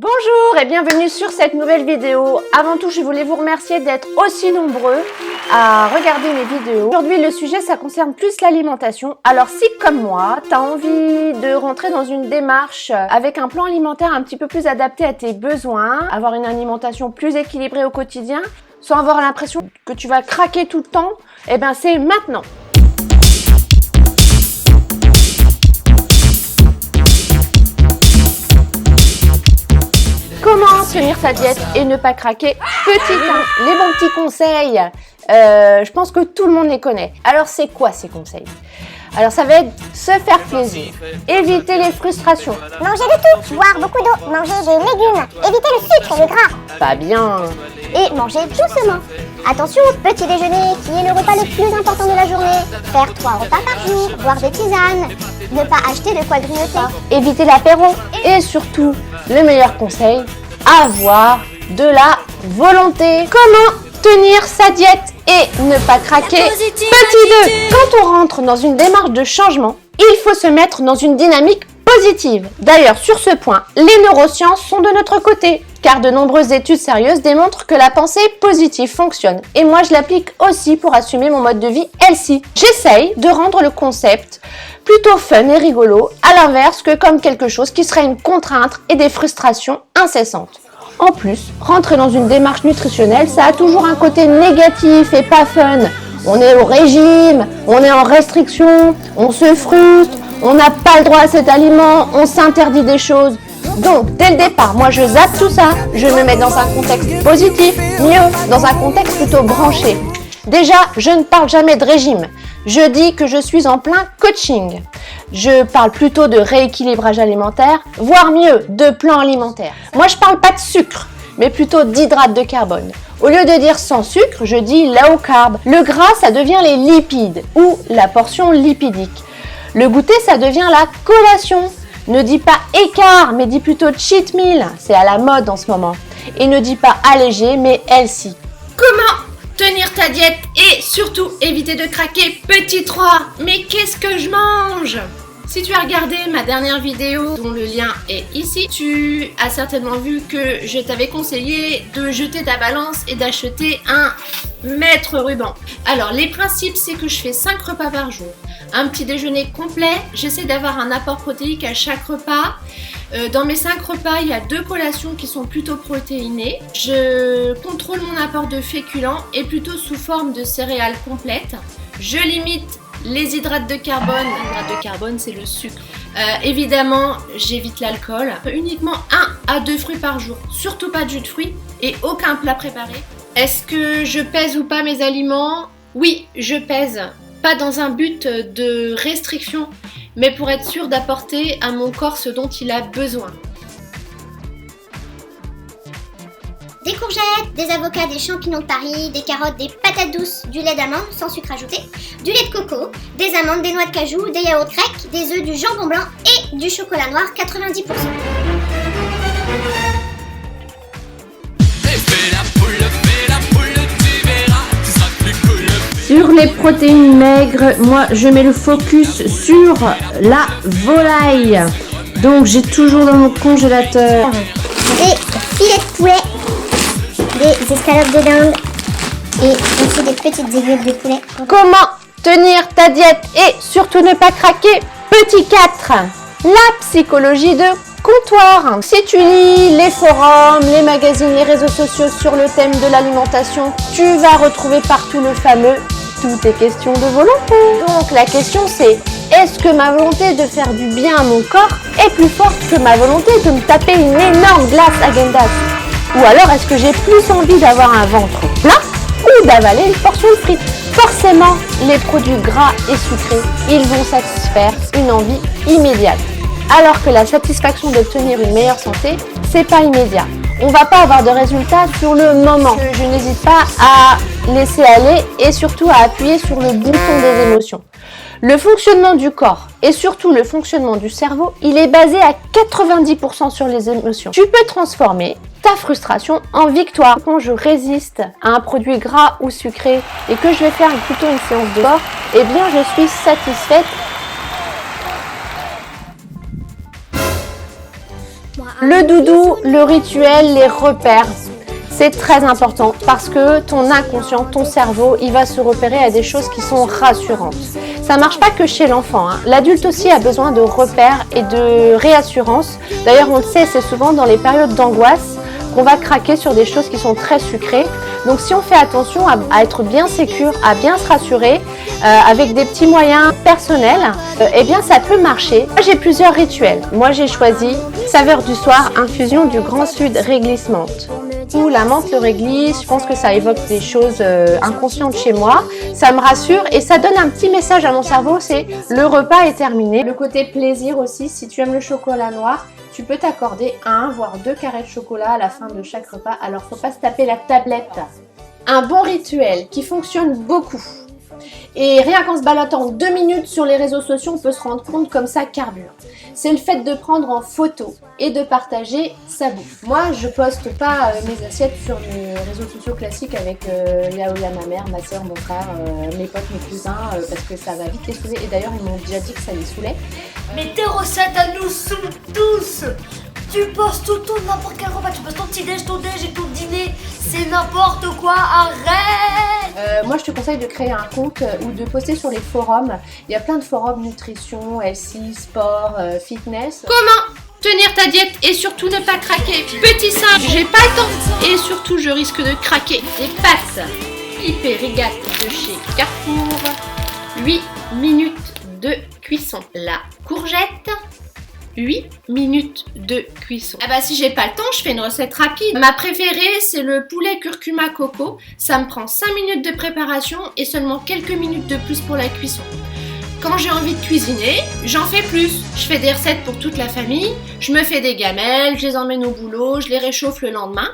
Bonjour et bienvenue sur cette nouvelle vidéo. Avant tout, je voulais vous remercier d'être aussi nombreux à regarder mes vidéos. Aujourd'hui, le sujet, ça concerne plus l'alimentation. Alors si, comme moi, tu as envie de rentrer dans une démarche avec un plan alimentaire un petit peu plus adapté à tes besoins, avoir une alimentation plus équilibrée au quotidien, sans avoir l'impression que tu vas craquer tout le temps, eh bien c'est maintenant. Comment tenir sa diète et ne pas craquer? Les bons petits conseils, je pense que tout le monde les connaît. Alors c'est quoi ces conseils? Alors ça va être se faire plaisir, éviter les frustrations, manger de tout, boire beaucoup d'eau, manger des légumes, éviter le sucre et le gras, pas bien, et manger doucement. Attention au petit déjeuner qui est le repas le plus important de la journée. Faire 3 repas par jour, boire des tisanes, ne pas acheter de quoi grignoter, éviter l'apéro et surtout, le meilleur conseil, avoir de la volonté. Comment tenir sa diète et ne pas craquer? Petit 2, quand on rentre dans une démarche de changement, il faut se mettre dans une dynamique positive. D'ailleurs, sur ce point, les neurosciences sont de notre côté, car de nombreuses études sérieuses démontrent que la pensée positive fonctionne. Et moi, je l'applique aussi pour assumer mon mode de vie healthy. J'essaye de rendre le concept plutôt fun et rigolo, à l'inverse que comme quelque chose qui serait une contrainte et des frustrations incessantes. En plus, rentrer dans une démarche nutritionnelle, ça a toujours un côté négatif et pas fun. On est au régime, on est en restriction, on se frustre, on n'a pas le droit à cet aliment, on s'interdit des choses. Donc, dès le départ, moi je zappe tout ça, je me mets dans un contexte positif, mieux, dans un contexte plutôt branché. Déjà, je ne parle jamais de régime. Je dis que je suis en plein coaching. Je parle plutôt de rééquilibrage alimentaire, voire mieux, de plan alimentaire. Moi, je parle pas de sucre, mais plutôt d'hydrates de carbone. Au lieu de dire sans sucre, je dis low carb. Le gras, ça devient les lipides ou la portion lipidique. Le goûter, ça devient la collation. Ne dis pas écart, mais dis plutôt cheat meal. C'est à la mode en ce moment. Et ne dis pas allégé, mais healthy. Comment tenir ta diète et surtout éviter de craquer? Petit 3, mais qu'est-ce que je mange? Si tu as regardé ma dernière vidéo, dont le lien est ici, tu as certainement vu que je t'avais conseillé de jeter ta balance et d'acheter un mètre ruban. Alors les principes, c'est que je fais 5 repas par jour. Un petit déjeuner complet, j'essaie d'avoir un apport protéique à chaque repas. Dans mes 5 repas, il y a 2 collations qui sont plutôt protéinées. Je contrôle mon apport de féculents et plutôt sous forme de céréales complètes. Je limite les hydrates de carbone. L'hydrate de carbone, c'est le sucre. Évidemment, j'évite l'alcool. Uniquement 1 à 2 fruits par jour. Surtout pas de jus de fruits et aucun plat préparé. Est-ce que je pèse ou pas mes aliments? Oui, je pèse. Pas dans un but de restriction, mais pour être sûr d'apporter à mon corps ce dont il a besoin. des courgettes, des avocats, des champignons de Paris, des carottes, des patates douces, du lait d'amande sans sucre ajouté, du lait de coco, des amandes, des noix de cajou, des yaourts grecs, des œufs, du jambon blanc et du chocolat noir 90%. Sur les protéines maigres, moi je mets le focus sur la volaille. Donc j'ai toujours dans mon congélateur des filets de poulet, des escalopes de dinde et aussi des petites aiguilles de poulet. Comment tenir ta diète et surtout ne pas craquer. Petit 4, la psychologie de comptoir. Si tu lis les forums, les magazines, les réseaux sociaux sur le thème de l'alimentation, tu vas retrouver partout le fameux « tout est question de volonté ». Donc la question c'est, est-ce que ma volonté de faire du bien à mon corps est plus forte que ma volonté de me taper une énorme glace Häagen-Dazs? Ou alors est-ce que j'ai plus envie d'avoir un ventre plat ou d'avaler une portion de frites? Forcément, les produits gras et sucrés, ils vont satisfaire une envie immédiate. Alors que la satisfaction d'obtenir une meilleure santé, c'est pas immédiat. On va pas avoir de résultats sur le moment. Je n'hésite pas à laisser aller et surtout à appuyer sur le bouton des émotions. Le fonctionnement du corps et surtout le fonctionnement du cerveau, il est basé à 90% sur les émotions. Tu peux transformer ta frustration en victoire. Quand je résiste à un produit gras ou sucré et que je vais faire plutôt une séance de sport, eh bien je suis satisfaite. Moi Le doudou, le rituel, les repères, c'est très important parce que ton inconscient, ton cerveau, il va se repérer à des choses qui sont rassurantes. Ça ne marche pas que chez l'enfant, hein. L'adulte aussi a besoin de repères et de réassurance. D'ailleurs, on le sait, c'est souvent dans les périodes d'angoisse qu'on va craquer sur des choses qui sont très sucrées. Donc si on fait attention à être bien sécure, à bien se rassurer, avec des petits moyens personnels, eh bien ça peut marcher. Moi j'ai plusieurs rituels. Moi j'ai choisi saveur du soir, infusion du Grand Sud réglisse menthe. Ou la menthe, le réglisse, je pense que ça évoque des choses inconscientes chez moi. Ça me rassure et ça donne un petit message à mon cerveau, c'est le repas est terminé. Le côté plaisir aussi, si tu aimes le chocolat noir, tu peux t'accorder 1 voire 2 carrés de chocolat à la fin de chaque repas. Alors, faut pas se taper la tablette. Un bon rituel qui fonctionne beaucoup. Et rien qu'en se baladant 2 minutes sur les réseaux sociaux, on peut se rendre compte comme ça carbure. C'est le fait de prendre en photo et de partager sa bouffe. Moi, je poste pas mes assiettes sur mes réseaux sociaux classiques avec Léa, ma mère, ma soeur, mon frère, mes potes, mes cousins, parce que ça va vite les saouler. Et d'ailleurs, ils m'ont déjà dit que ça les saoulait. Mais tes recettes, elles nous saoulent tous. Tu postes tout n'importe quel repas, tu postes ton petit déj, ton déj et ton dîner, c'est n'importe quoi, arrête. Moi je te conseille de créer un compte ou de poster sur les forums. Il y a plein de forums nutrition, SI, sport, fitness. Comment tenir ta diète et surtout ne pas craquer? Petit simple, j'ai pas le temps et surtout je risque de craquer. Des pâtes hyper-rigates de chez Carrefour, 8 minutes de cuisson. La courgette, 8 minutes de cuisson. Ah bah si j'ai pas le temps, je fais une recette rapide. Ma préférée, c'est le poulet curcuma coco. Ça me prend 5 minutes de préparation et seulement quelques minutes de plus pour la cuisson. Quand j'ai envie de cuisiner, j'en fais plus. Je fais des recettes pour toute la famille, je me fais des gamelles, je les emmène au boulot, je les réchauffe le lendemain.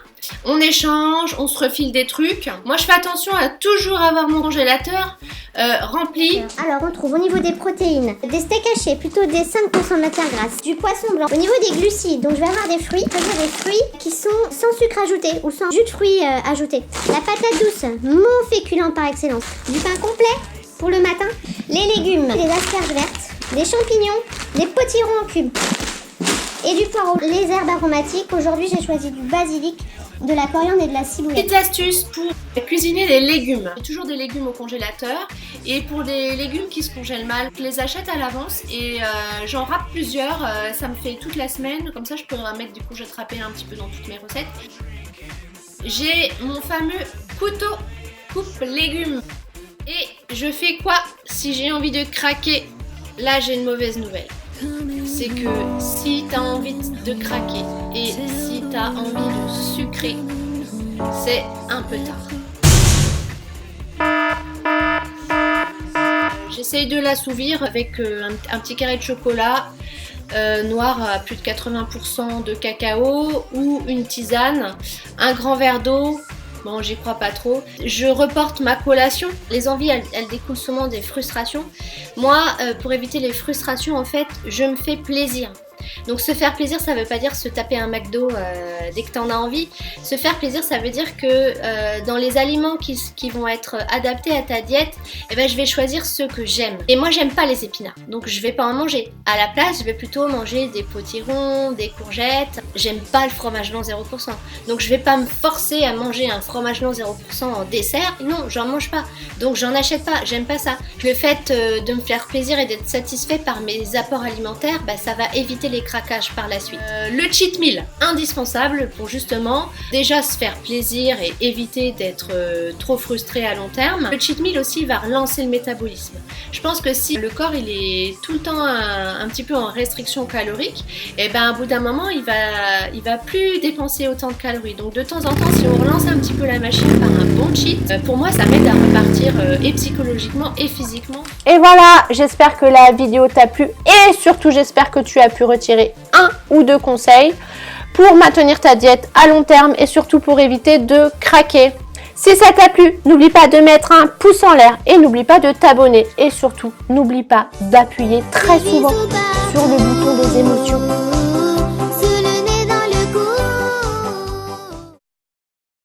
On échange, on se refile des trucs. Moi, je fais attention à toujours avoir mon congélateur rempli. Alors, on trouve au niveau des protéines, des steaks hachés, plutôt des 5% de matière grasse, du poisson blanc. Au niveau des glucides, donc je vais avoir des fruits, c'est-à-dire des fruits qui sont sans sucre ajouté ou sans jus de fruits ajouté. La patate douce, mon féculent par excellence. Du pain complet pour le matin, les légumes, les asperges vertes, des champignons, des potirons en cubes et du poireau. Les herbes aromatiques, aujourd'hui j'ai choisi du basilic, de la coriandre et de la ciboulette. Petite astuce pour cuisiner les légumes. J'ai toujours des légumes au congélateur et pour les légumes qui se congèlent mal, je les achète à l'avance et j'en râpe plusieurs. Ça me fait toute la semaine, comme ça je peux mettre du coup, je râper un petit peu dans toutes mes recettes. J'ai mon fameux couteau coupe légumes. Et je fais quoi si j'ai envie de craquer? Là, j'ai une mauvaise nouvelle. C'est que si tu as envie de craquer et si tu as envie de sucrer, c'est un peu tard. J'essaye de l'assouvir avec un petit carré de chocolat noir à plus de 80% de cacao ou une tisane, un grand verre d'eau. Bon, j'y crois pas trop. Je reporte ma collation. Les envies, elles découlent souvent des frustrations. Moi, pour éviter les frustrations, en fait, je me fais plaisir. Donc se faire plaisir, ça veut pas dire se taper un McDo dès que t'en as envie. Se faire plaisir, ça veut dire que dans les aliments qui vont être adaptés à ta diète, eh ben, je vais choisir ceux que j'aime. Et moi, j'aime pas les épinards, donc je vais pas en manger. À la place, je vais plutôt manger des potirons, des courgettes. J'aime pas le fromage blanc 0%, donc je vais pas me forcer à manger un fromage blanc 0% en dessert. Non, j'en mange pas, donc j'en achète pas. J'aime pas ça. Le fait de me faire plaisir et d'être satisfait par mes apports alimentaires, bah, ça va éviter les craquages par la suite. Le cheat meal, indispensable pour justement déjà se faire plaisir et éviter d'être trop frustré à long terme. Le cheat meal aussi va relancer le métabolisme. Je pense que si le corps il est tout le temps un petit peu en restriction calorique, et ben à bout d'un moment il va plus dépenser autant de calories. Donc de temps en temps, si on relance un petit peu la machine par un bon cheat, pour moi ça m'aide à repartir et psychologiquement et physiquement. Et voilà, j'espère que la vidéo t'a plu et surtout j'espère que tu as pu retirer 1 ou 2 conseils pour maintenir ta diète à long terme et surtout pour éviter de craquer. Si ça t'a plu, n'oublie pas de mettre un pouce en l'air et n'oublie pas de t'abonner et surtout n'oublie pas d'appuyer très souvent sur le bouton des émotions.